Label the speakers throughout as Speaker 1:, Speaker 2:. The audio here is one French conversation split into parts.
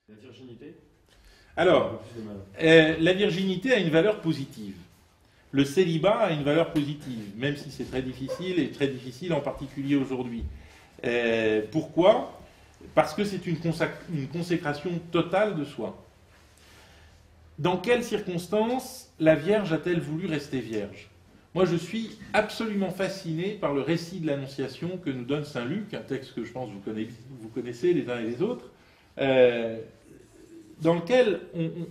Speaker 1: La virginité?
Speaker 2: Alors, la virginité a une valeur positive. Le célibat a une valeur positive, même si c'est très difficile, et très difficile en particulier aujourd'hui. Pourquoi? Parce que c'est une consécration totale de soi. Dans quelles circonstances la Vierge a-t-elle voulu rester vierge? Moi, je suis absolument fasciné par le récit de l'Annonciation que nous donne saint Luc, un texte que je pense vous connaissez les uns et les autres, dans lequel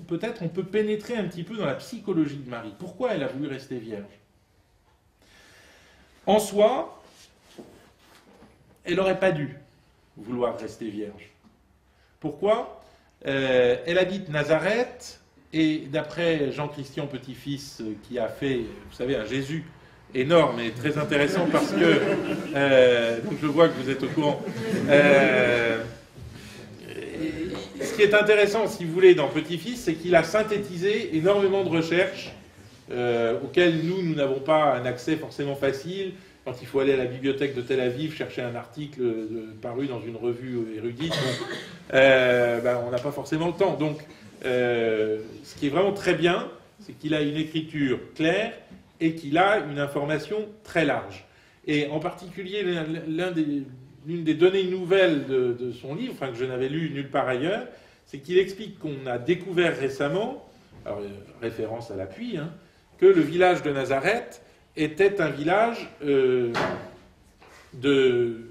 Speaker 2: peut-être on peut pénétrer un petit peu dans la psychologie de Marie. Pourquoi elle a voulu rester vierge? En soi, elle n'aurait pas dû vouloir rester vierge. Pourquoi? Elle habite Nazareth, et d'après Jean-Christian Petit-Fils, qui a fait, vous savez, un Jésus énorme et très intéressant, parce que, donc je vois que vous êtes au courant, ce qui est intéressant, si vous voulez, dans Petit-Fils, c'est qu'il a synthétisé énormément de recherches auxquelles nous n'avons pas un accès forcément facile. Quand il faut aller à la bibliothèque de Tel Aviv chercher un article paru dans une revue érudite, on n'a pas forcément le temps. Donc, ce qui est vraiment très bien, c'est qu'il a une écriture claire et qu'il a une information très large. Et en particulier, l'une des données nouvelles de son livre, enfin que je n'avais lu nulle part ailleurs, c'est qu'il explique qu'on a découvert récemment, alors référence à l'appui, que le village de Nazareth était un village de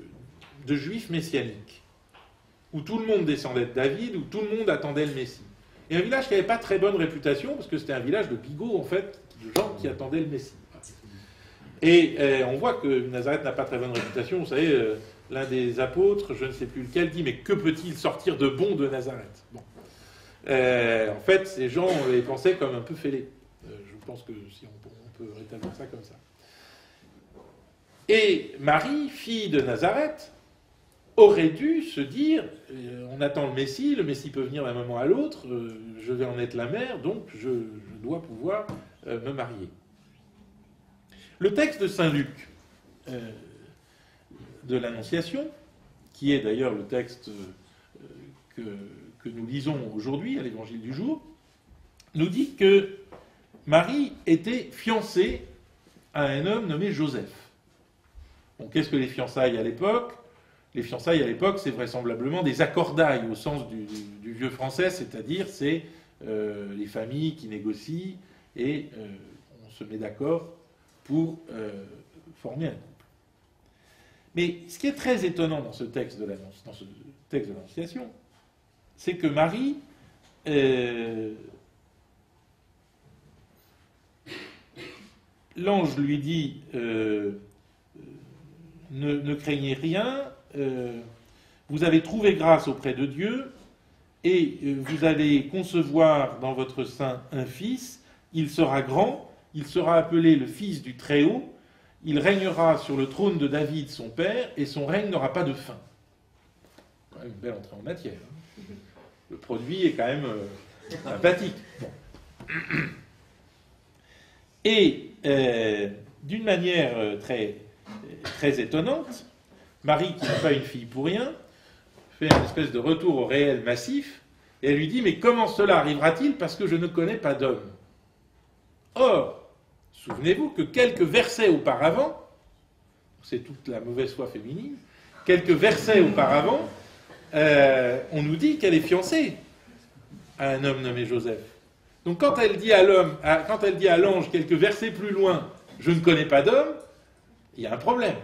Speaker 2: juifs messianiques, où tout le monde descendait de David, où tout le monde attendait le Messie. Et un village qui n'avait pas très bonne réputation, parce que c'était un village de bigots, en fait, de gens qui attendaient le Messie. Et on voit que Nazareth n'a pas très bonne réputation. Vous savez, l'un des apôtres, je ne sais plus lequel, dit « Mais que peut-il sortir de bon de Nazareth ?» Bon. En fait, ces gens les pensaient comme un peu fêlés. Je pense que si on peut rétablir ça comme ça. Et Marie, fille de Nazareth, aurait dû se dire on attend le Messie peut venir d'un moment à l'autre, je vais en être la mère, donc je dois pouvoir me marier. Le texte de saint Luc de l'Annonciation, qui est d'ailleurs le texte que nous lisons aujourd'hui à l'Évangile du jour, nous dit que Marie était fiancée à un homme nommé Joseph. Bon, qu'est-ce que les fiançailles à l'époque? Les fiançailles à l'époque, c'est vraisemblablement des accordailles au sens du vieux français, c'est-à-dire c'est les familles qui négocient et on se met d'accord pour former un couple. Mais ce qui est très étonnant dans ce texte de l'Annonciation, c'est que Marie l'ange lui dit ne craignez rien, vous avez trouvé grâce auprès de Dieu et vous allez concevoir dans votre sein un fils, il sera grand, il sera appelé le Fils du Très-Haut, il régnera sur le trône de David son père et son règne n'aura pas de fin. Quand même une belle entrée en matière. Le produit est quand même sympathique. Bon. Et d'une manière très étonnante, Marie, qui n'est pas une fille pour rien, fait une espèce de retour au réel massif, et elle lui dit « Mais comment cela arrivera-t-il parce que je ne connais pas d'homme ?» Or, souvenez-vous que quelques versets auparavant, c'est toute la mauvaise foi féminine, quelques versets auparavant, on nous dit qu'elle est fiancée à un homme nommé Joseph. Donc quand elle dit à l'ange quelques versets plus loin, je ne connais pas d'homme, il y a un problème.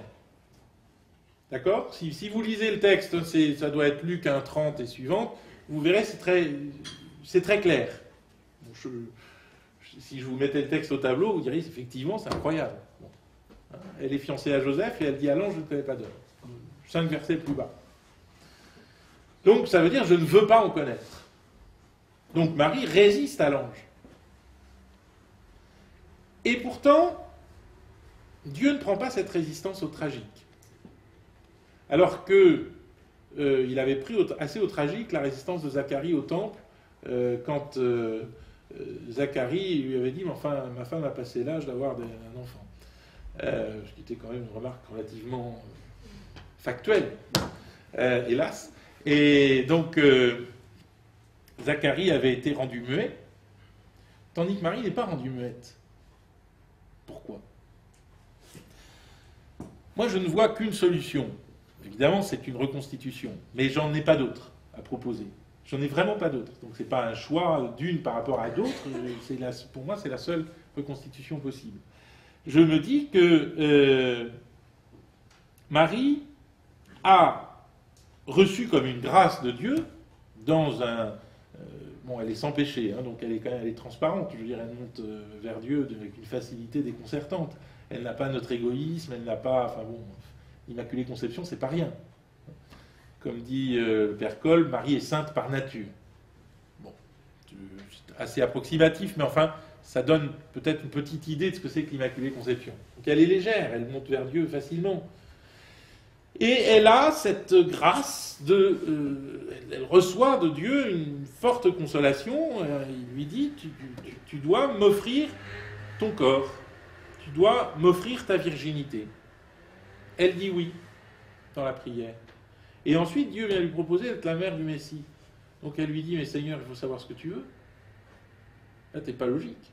Speaker 2: D'accord? Si vous lisez le texte, ça doit être Luc 1,30 et suivante, vous verrez, c'est très clair. Bon, si je vous mettais le texte au tableau, vous diriez, effectivement, c'est incroyable. Bon. Elle est fiancée à Joseph et elle dit à l'ange, je ne connais pas d'homme. 5 versets plus bas. Donc ça veut dire, je ne veux pas en connaître. Donc Marie résiste à l'ange. Et pourtant, Dieu ne prend pas cette résistance au tragique. Alors que il avait pris assez au tragique la résistance de Zacharie au temple, quand Zacharie lui avait dit « Mais enfin, ma femme a passé l'âge d'avoir un enfant ». Ce qui était quand même une remarque relativement factuelle, hélas. Et donc, Zacharie avait été rendu muet, tandis que Marie n'est pas rendue muette. Pourquoi? Moi, je ne vois qu'une solution. Évidemment, c'est une reconstitution, mais j'en ai pas d'autre à proposer. J'en ai vraiment pas d'autre. Donc, c'est pas un choix d'une par rapport à d'autres. Pour moi, c'est la seule reconstitution possible. Je me dis que Marie a reçu comme une grâce de Dieu dans un... bon, elle est sans péché, hein, donc elle est transparente. Je veux dire, elle monte vers Dieu avec une facilité déconcertante. Elle n'a pas notre égoïsme, elle n'a pas... Enfin bon, l'Immaculée Conception, c'est pas rien. Comme dit le Père Kolb, Marie est sainte par nature. Bon, c'est assez approximatif, mais enfin, ça donne peut-être une petite idée de ce que c'est que l'Immaculée Conception. Donc elle est légère, elle monte vers Dieu facilement. Et elle a cette grâce elle reçoit de Dieu une forte consolation. Il lui dit, tu dois m'offrir ton corps, tu dois m'offrir ta virginité. Elle dit oui dans la prière. Et ensuite, Dieu vient lui proposer d'être la mère du Messie. Donc elle lui dit, mais Seigneur, il faut savoir ce que tu veux. Là, t'es pas logique.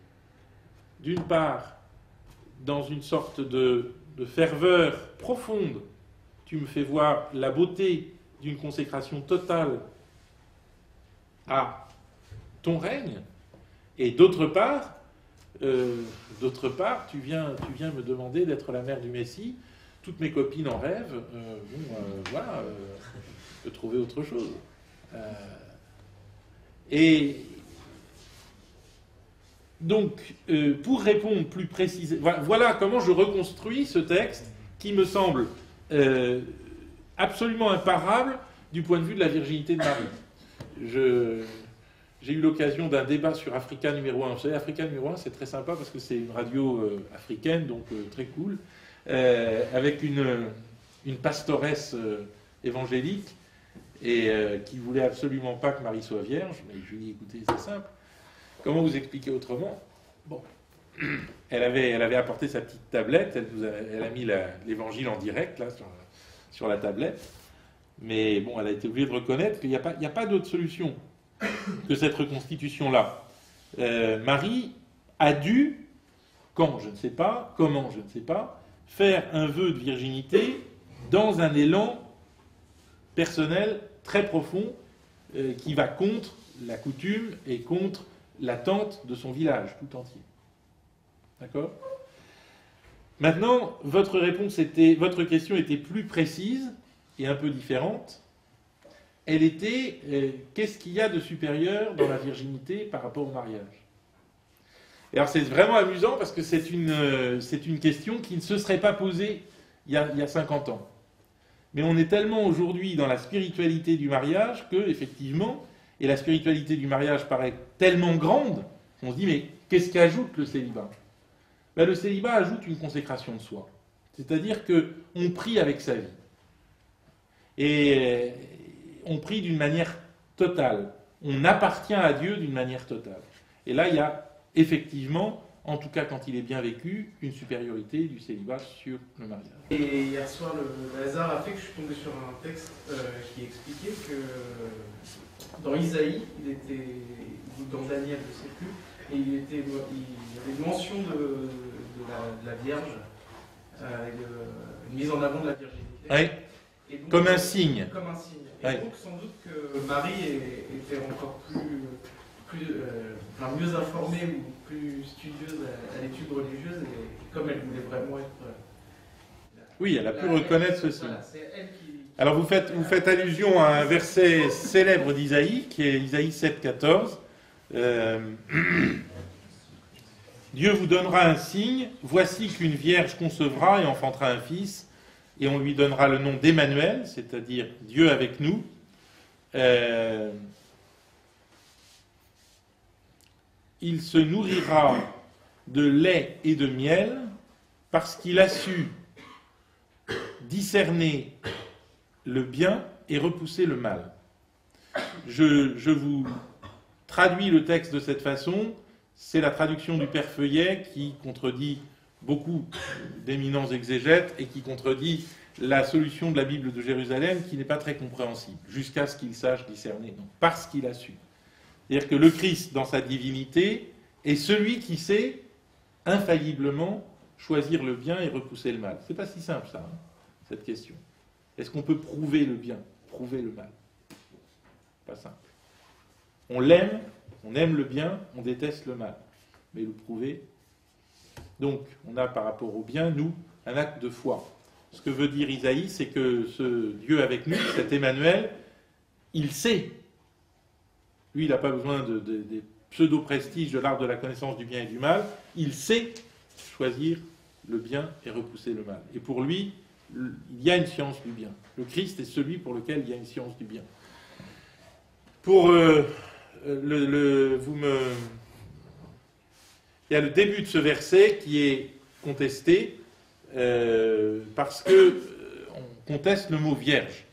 Speaker 2: D'une part, dans une sorte de ferveur profonde, tu me fais voir la beauté d'une consécration totale à ton règne, et d'autre part, tu viens me demander d'être la mère du Messie. Toutes mes copines en rêvent. Voilà, je peux trouver autre chose. Et donc, pour répondre plus précisément, voilà comment je reconstruis ce texte qui me semble absolument imparable du point de vue de la virginité de Marie. J'ai eu l'occasion d'un débat sur Africa numéro 1. Vous savez, Africa numéro 1, c'est très sympa parce que c'est une radio africaine, donc très cool, avec une pastoresse évangélique et qui voulait absolument pas que Marie soit vierge. Mais je lui ai dit, écoutez, c'est simple. Comment vous expliquer autrement? Bon, elle avait apporté sa petite tablette, elle a mis l'évangile en direct là sur la tablette, mais bon, elle a été obligée de reconnaître qu'il n'y a pas d'autre solution que cette reconstitution-là. Marie a dû, quand je ne sais pas, comment je ne sais pas, faire un vœu de virginité dans un élan personnel très profond qui va contre la coutume et contre l'attente de son village tout entier. D'accord? Maintenant, votre question était plus précise et un peu différente. Elle était, qu'est-ce qu'il y a de supérieur dans la virginité par rapport au mariage? Et alors c'est vraiment amusant parce que c'est une question qui ne se serait pas posée il y a 50 ans. Mais on est tellement aujourd'hui dans la spiritualité du mariage que, effectivement, et la spiritualité du mariage paraît tellement grande, on se dit, mais qu'est-ce qu'ajoute le célibat? Ben, le célibat ajoute une consécration de soi. C'est-à-dire qu'on prie avec sa vie. Et on prie d'une manière totale. On appartient à Dieu d'une manière totale. Et là, il y a effectivement, en tout cas quand il est bien vécu, une supériorité du célibat sur le mariage.
Speaker 1: Et hier soir, le hasard a fait que je suis tombé sur un texte qui expliquait que dans Isaïe, ou dans Daniel, je ne sais plus, et il y avait une mention de la Vierge, une mise en avant de la virginité.
Speaker 2: Oui.
Speaker 1: Et donc,
Speaker 2: comme un signe.
Speaker 1: Comme un signe. Et
Speaker 2: Oui.
Speaker 1: donc sans doute que Marie était encore mieux informée ou plus studieuse à l'étude religieuse, et comme elle voulait vraiment être...
Speaker 2: Oui, elle a pu reconnaître ceci.
Speaker 1: Voilà, c'est elle qui...
Speaker 2: Alors vous faites allusion à un verset célèbre d'Isaïe, qui est Isaïe 7, 14. Dieu vous donnera un signe, voici qu'une vierge concevra et enfantera un fils, et on lui donnera le nom d'Emmanuel, c'est-à-dire Dieu avec nous. Il se nourrira de lait et de miel parce qu'il a su discerner le bien et repousser le mal. Je vous traduis le texte de cette façon. C'est la traduction du Père Feuillet qui contredit beaucoup d'éminents exégètes et qui contredit la solution de la Bible de Jérusalem qui n'est pas très compréhensible, jusqu'à ce qu'il sache discerner. Donc, parce qu'il a su. C'est-à-dire que le Christ, dans sa divinité, est celui qui sait infailliblement choisir le bien et repousser le mal. C'est pas si simple, ça, hein, cette question. Est-ce qu'on peut prouver le bien, prouver le mal? Pas simple. On l'aime, on aime le bien, on déteste le mal. Mais le prouver... Donc, on a par rapport au bien, nous, un acte de foi. Ce que veut dire Isaïe, c'est que ce Dieu avec nous, cet Emmanuel, il sait. Lui, il n'a pas besoin des pseudo-prestiges de l'art de la connaissance du bien et du mal. Il sait choisir le bien et repousser le mal. Et pour lui, il y a une science du bien. Le Christ est celui pour lequel il y a une science du bien. Pour il y a le début de ce verset qui est contesté parce que on conteste le mot vierge.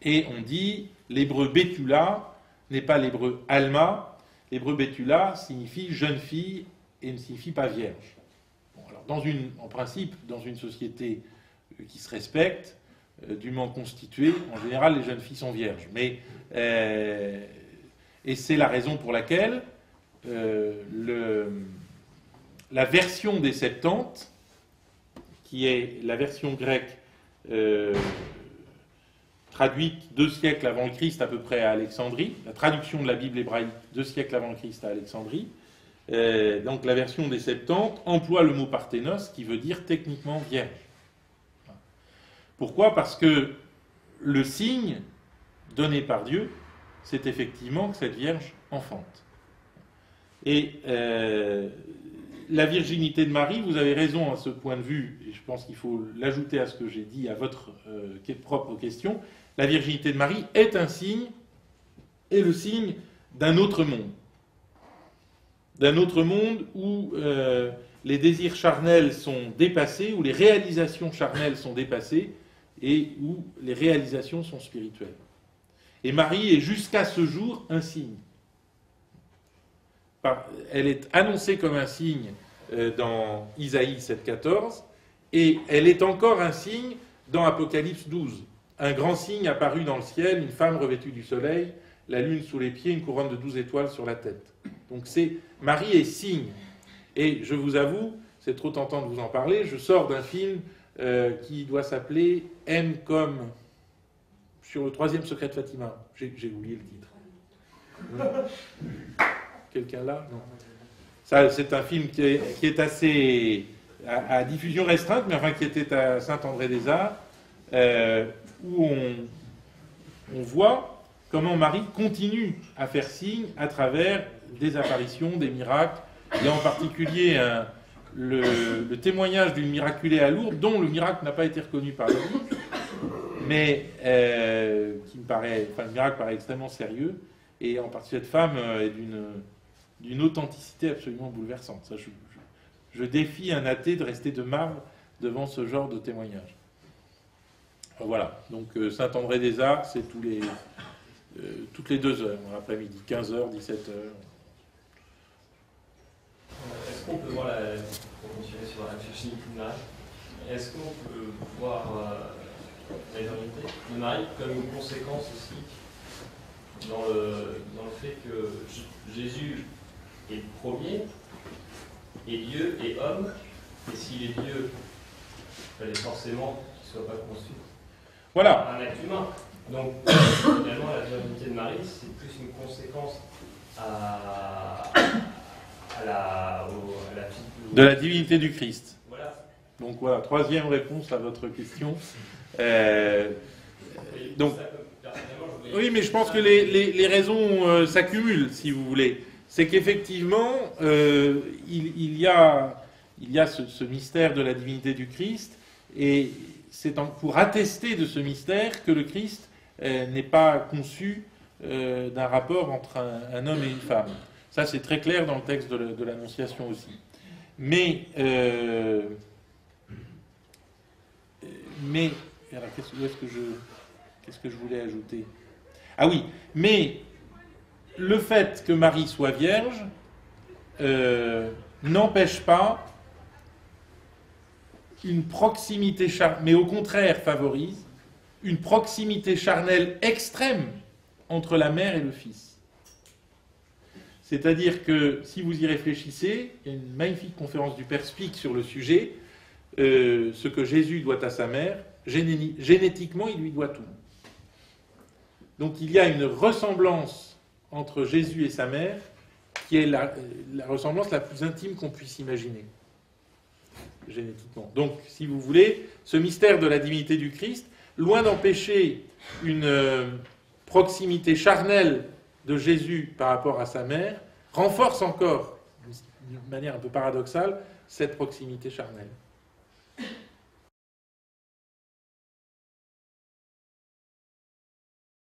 Speaker 2: Et on dit l'hébreu Bétula n'est pas l'hébreu Alma. L'hébreu Bétula signifie jeune fille et ne signifie pas vierge. Bon, alors en principe, dans une société qui se respecte, dûment constituée, en général, les jeunes filles sont vierges. Mais, et c'est la raison pour laquelle la version des Septante, qui est la version grecque traduite 2 siècles avant le Christ à peu près à Alexandrie, la traduction de la Bible hébraïque 2 siècles avant le Christ à Alexandrie, donc la version des Septante emploie le mot parthénos qui veut dire techniquement vierge. Pourquoi? Parce que le signe donné par Dieu, c'est effectivement que cette vierge enfante. Et la virginité de Marie, vous avez raison à ce point de vue, et je pense qu'il faut l'ajouter à ce que j'ai dit à votre propre question, la virginité de Marie est un signe, et le signe d'un autre monde. D'un autre monde où les désirs charnels sont dépassés, où les réalisations charnelles sont dépassées, et où les réalisations sont spirituelles. Et Marie est jusqu'à ce jour un signe. Elle est annoncée comme un signe dans Isaïe 7,14, et elle est encore un signe dans Apocalypse 12. Un grand signe apparu dans le ciel, une femme revêtue du soleil, la lune sous les pieds, une couronne de 12 étoiles sur la tête. Donc Marie est signe. Et je vous avoue, c'est trop tentant de vous en parler, je sors d'un film qui doit s'appeler M comme sur le 3e secret de Fatima. J'ai oublié le titre. Quelqu'un là? Non. Ça, c'est un film qui est assez à diffusion restreinte, mais enfin qui était à Saint-André-des-Arts, où on voit comment Marie continue à faire signe à travers des apparitions, des miracles. Il y a en particulier le témoignage d'une miraculée à Lourdes, dont le miracle n'a pas été reconnu par l'Église, mais qui me paraît, le miracle paraît extrêmement sérieux, et en particulier cette femme est d'une authenticité absolument bouleversante. Ça, je défie un athée de rester de marbre devant ce genre de témoignage. Voilà, donc Saint-André-des-Arts, c'est toutes les 2 heures, l'après-midi, 15h, 17h.
Speaker 3: Est-ce qu'on peut voir, pour continuer sur la virginité de Marie, est-ce qu'on peut voir la virginité de Marie comme une conséquence aussi dans le fait que Jésus est le premier, et Dieu est homme, et s'il est Dieu, il fallait forcément qu'il ne soit pas conçu
Speaker 2: voilà.
Speaker 3: Un être humain. Donc, finalement, la virginité de Marie, c'est plus une conséquence
Speaker 2: de la divinité du Christ.
Speaker 3: Voilà.
Speaker 2: Donc voilà, 3e réponse à votre question. Donc, oui, mais je pense que les raisons s'accumulent, si vous voulez. C'est qu'effectivement, il y a ce mystère de la divinité du Christ, et c'est pour attester de ce mystère que le Christ n'est pas conçu d'un rapport entre un homme et une femme. Ça, c'est très clair dans le texte de l'Annonciation aussi. Mais alors, qu'est-ce que je voulais ajouter? Ah oui, mais le fait que Marie soit vierge n'empêche pas une proximité charnelle, mais au contraire favorise une proximité charnelle extrême entre la mère et le fils. C'est-à-dire que si vous y réfléchissez, il y a une magnifique conférence du Père Spic sur le sujet, ce que Jésus doit à sa mère, génétiquement il lui doit tout. Donc il y a une ressemblance entre Jésus et sa mère qui est la ressemblance la plus intime qu'on puisse imaginer, génétiquement. Donc, si vous voulez, ce mystère de la divinité du Christ, loin d'empêcher une proximité charnelle de Jésus par rapport à sa mère, renforce encore, d'une manière un peu paradoxale, cette proximité charnelle.